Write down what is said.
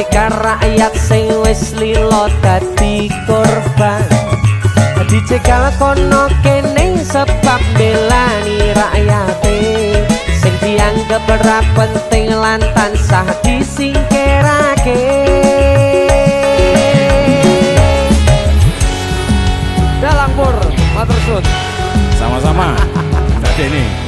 Mereka rakyat sing wis lilo dadi korban, dicegal kono kene sebab belani rakyate sing dianggap ora penting lan tansah disingkirake. Dalang Pur, matur suwun. Sama-sama. Dadi ini